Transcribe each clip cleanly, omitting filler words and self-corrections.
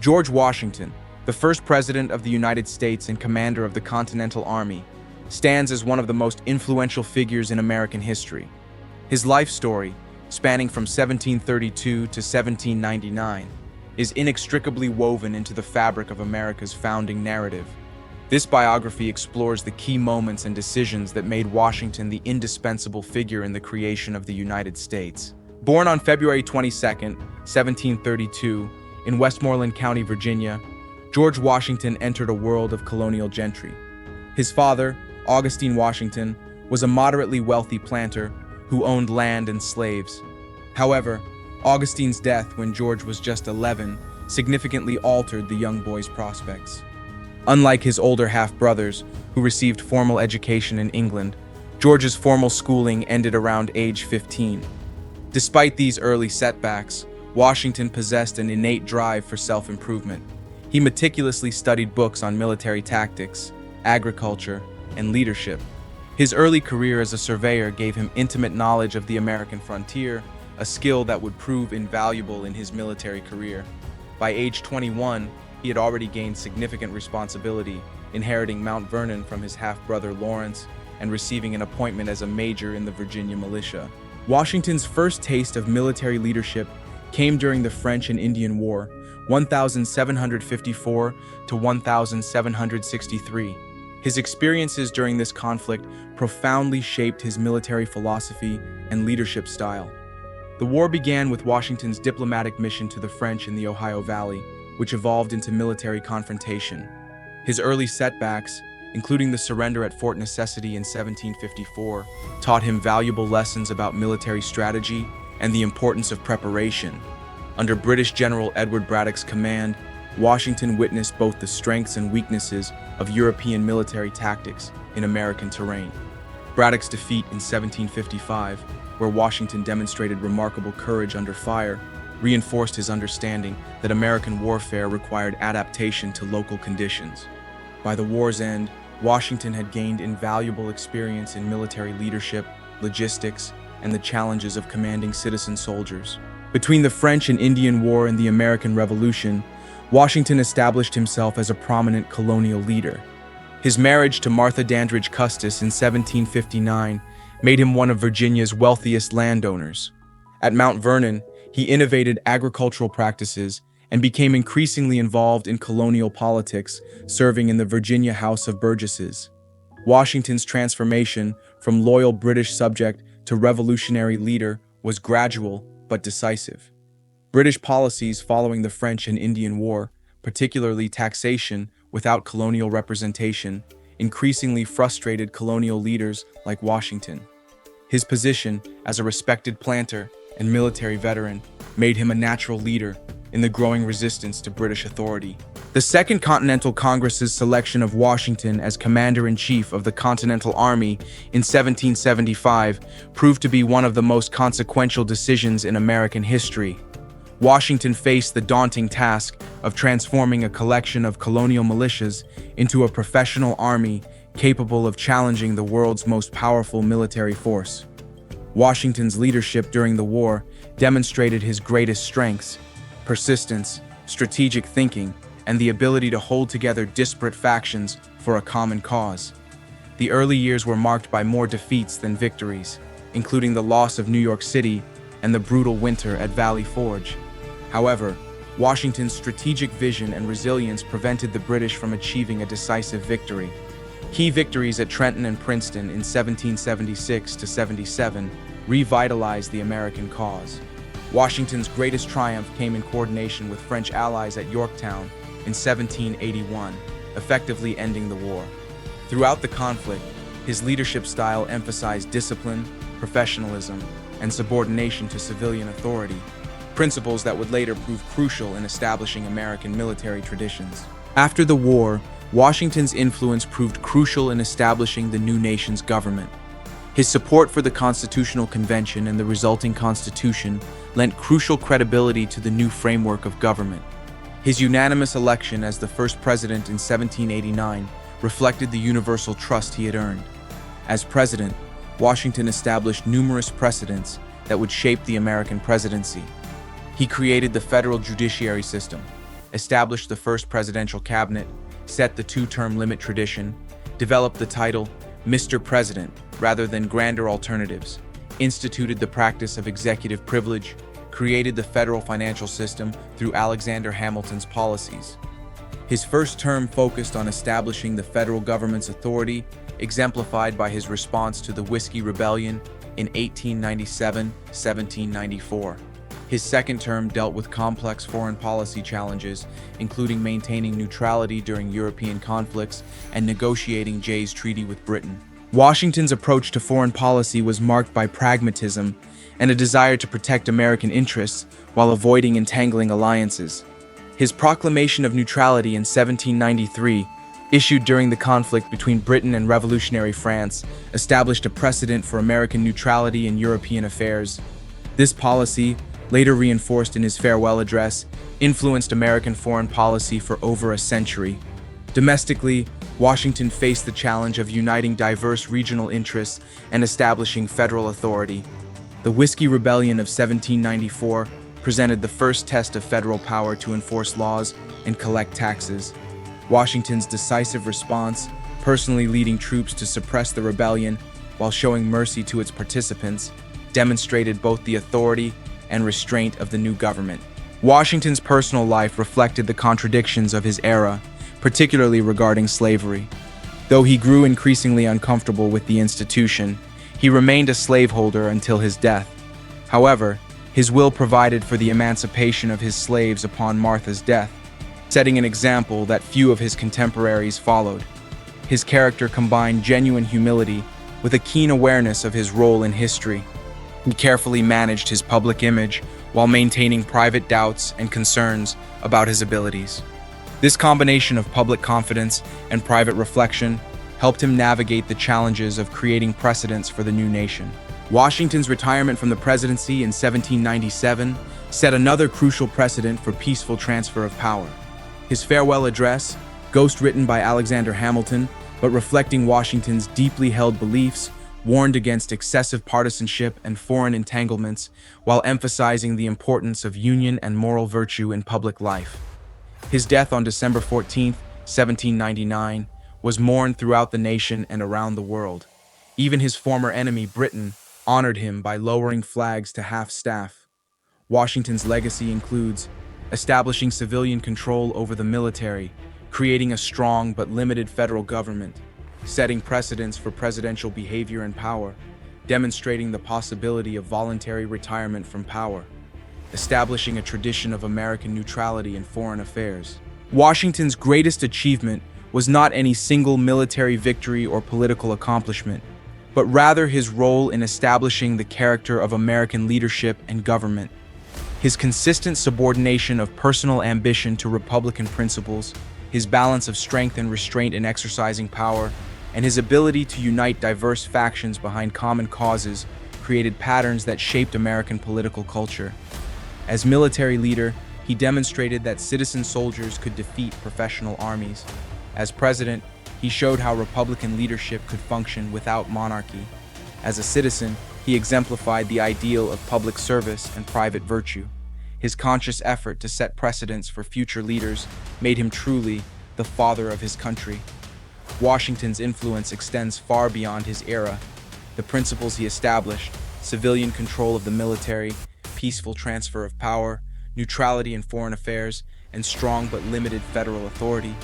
George Washington, the first president of the United States and commander of the Continental Army, stands as one of the most influential figures in American history. His life story, spanning from 1732 to 1799, is inextricably woven into the fabric of America's founding narrative. This biography explores the key moments and decisions that made Washington the indispensable figure in the creation of the United States. Born on February 22, 1732, in Westmoreland County, Virginia, George Washington entered a world of colonial gentry. His father, Augustine Washington, was a moderately wealthy planter who owned land and slaves. However, Augustine's death when George was just 11 significantly altered the young boy's prospects. Unlike his older half-brothers, who received formal education in England, George's formal schooling ended around age 15. Despite these early setbacks, Washington possessed an innate drive for self-improvement. He meticulously studied books on military tactics, agriculture, and leadership. His early career as a surveyor gave him intimate knowledge of the American frontier, a skill that would prove invaluable in his military career. By age 21, he had already gained significant responsibility, inheriting Mount Vernon from his half-brother Lawrence and receiving an appointment as a major in the Virginia militia. Washington's first taste of military leadership came during the French and Indian War, 1754 to 1763. His experiences during this conflict profoundly shaped his military philosophy and leadership style. The war began with Washington's diplomatic mission to the French in the Ohio Valley, which evolved into military confrontation. His early setbacks, including the surrender at Fort Necessity in 1754, taught him valuable lessons about military strategy and the importance of preparation. Under British General Edward Braddock's command, Washington witnessed both the strengths and weaknesses of European military tactics in American terrain. Braddock's defeat in 1755, where Washington demonstrated remarkable courage under fire, reinforced his understanding that American warfare required adaptation to local conditions. By the war's end, Washington had gained invaluable experience in military leadership, logistics, and the challenges of commanding citizen soldiers. Between the French and Indian War and the American Revolution, Washington established himself as a prominent colonial leader. His marriage to Martha Dandridge Custis in 1759 made him one of Virginia's wealthiest landowners. At Mount Vernon, he innovated agricultural practices and became increasingly involved in colonial politics, serving in the Virginia House of Burgesses. Washington's transformation from loyal British subject to revolutionary leader was gradual but decisive. British policies following the French and Indian War, particularly taxation without colonial representation, increasingly frustrated colonial leaders like Washington. His position as a respected planter and military veteran made him a natural leader in the growing resistance to British authority. The Second Continental Congress's selection of Washington as Commander-in-Chief of the Continental Army in 1775 proved to be one of the most consequential decisions in American history. Washington faced the daunting task of transforming a collection of colonial militias into a professional army capable of challenging the world's most powerful military force. Washington's leadership during the war demonstrated his greatest strengths: persistence, strategic thinking, and the ability to hold together disparate factions for a common cause. The early years were marked by more defeats than victories, including the loss of New York City and the brutal winter at Valley Forge. However, Washington's strategic vision and resilience prevented the British from achieving a decisive victory. Key victories at Trenton and Princeton in 1776 to 77 revitalized the American cause. Washington's greatest triumph came in coordination with French allies at Yorktown in 1781, effectively ending the war. Throughout the conflict, his leadership style emphasized discipline, professionalism, and subordination to civilian authority, principles that would later prove crucial in establishing American military traditions. After the war, Washington's influence proved crucial in establishing the new nation's government. His support for the Constitutional Convention and the resulting Constitution lent crucial credibility to the new framework of government. His unanimous election as the first president in 1789 reflected the universal trust he had earned. As president, Washington established numerous precedents that would shape the American presidency. He created the federal judiciary system, established the first presidential cabinet, set the two-term limit tradition, developed the title Mr. President rather than grander alternatives, instituted the practice of executive privilege, created the federal financial system through Alexander Hamilton's policies. His first term focused on establishing the federal government's authority, exemplified by his response to the Whiskey Rebellion in 1897-1794. His second term dealt with complex foreign policy challenges, including maintaining neutrality during European conflicts and negotiating Jay's Treaty with Britain. Washington's approach to foreign policy was marked by pragmatism and a desire to protect American interests while avoiding entangling alliances. His proclamation of neutrality in 1793, issued during the conflict between Britain and revolutionary France, established a precedent for American neutrality in European affairs. This policy, later reinforced in his farewell address, influenced American foreign policy for over a century. Domestically, Washington faced the challenge of uniting diverse regional interests and establishing federal authority. The Whiskey Rebellion of 1794 presented the first test of federal power to enforce laws and collect taxes. Washington's decisive response, personally leading troops to suppress the rebellion while showing mercy to its participants, demonstrated both the authority and restraint of the new government. Washington's personal life reflected the contradictions of his era, particularly regarding slavery. Though he grew increasingly uncomfortable with the institution, he remained a slaveholder until his death. However, his will provided for the emancipation of his slaves upon Martha's death, setting an example that few of his contemporaries followed. His character combined genuine humility with a keen awareness of his role in history. He carefully managed his public image while maintaining private doubts and concerns about his abilities. This combination of public confidence and private reflection helped him navigate the challenges of creating precedents for the new nation. Washington's retirement from the presidency in 1797 set another crucial precedent for peaceful transfer of power. His farewell address, ghost-written by Alexander Hamilton, but reflecting Washington's deeply held beliefs, warned against excessive partisanship and foreign entanglements while emphasizing the importance of union and moral virtue in public life. His death on December 14, 1799, was mourned throughout the nation and around the world. Even his former enemy, Britain, honored him by lowering flags to half-staff. Washington's legacy includes establishing civilian control over the military, creating a strong but limited federal government, setting precedents for presidential behavior and power, demonstrating the possibility of voluntary retirement from power, establishing a tradition of American neutrality in foreign affairs. Washington's greatest achievement was not any single military victory or political accomplishment, but rather his role in establishing the character of American leadership and government. His consistent subordination of personal ambition to Republican principles, his balance of strength and restraint in exercising power, and his ability to unite diverse factions behind common causes created patterns that shaped American political culture. As military leader, he demonstrated that citizen soldiers could defeat professional armies. As president, he showed how Republican leadership could function without monarchy. As a citizen, he exemplified the ideal of public service and private virtue. His conscious effort to set precedents for future leaders made him truly the father of his country. Washington's influence extends far beyond his era. The principles he established, civilian control of the military, peaceful transfer of power, neutrality in foreign affairs, and strong but limited federal authority,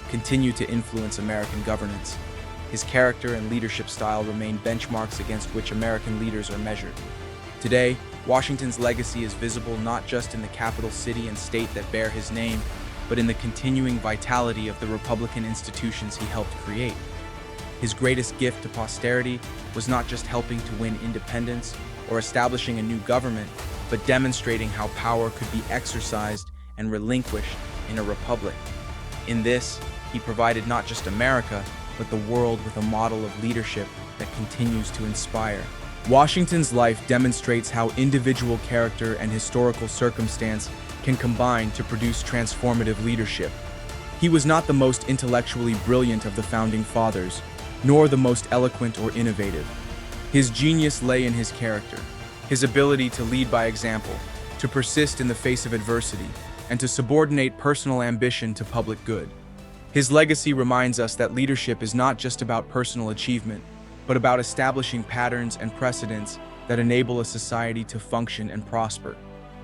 continue to influence American governance. His character and leadership style remain benchmarks against which American leaders are measured. Today, Washington's legacy is visible not just in the capital city and state that bear his name, but in the continuing vitality of the Republican institutions he helped create. His greatest gift to posterity was not just helping to win independence or establishing a new government, but demonstrating how power could be exercised and relinquished in a republic. In this, he provided not just America, but the world with a model of leadership that continues to inspire. Washington's life demonstrates how individual character and historical circumstance can combine to produce transformative leadership. He was not the most intellectually brilliant of the founding fathers, nor the most eloquent or innovative. His genius lay in his character, his ability to lead by example, to persist in the face of adversity, and to subordinate personal ambition to public good. His legacy reminds us that leadership is not just about personal achievement, but about establishing patterns and precedents that enable a society to function and prosper.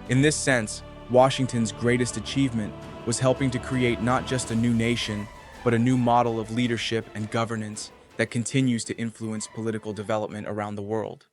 In this sense, Washington's greatest achievement was helping to create not just a new nation, but a new model of leadership and governance that continues to influence political development around the world.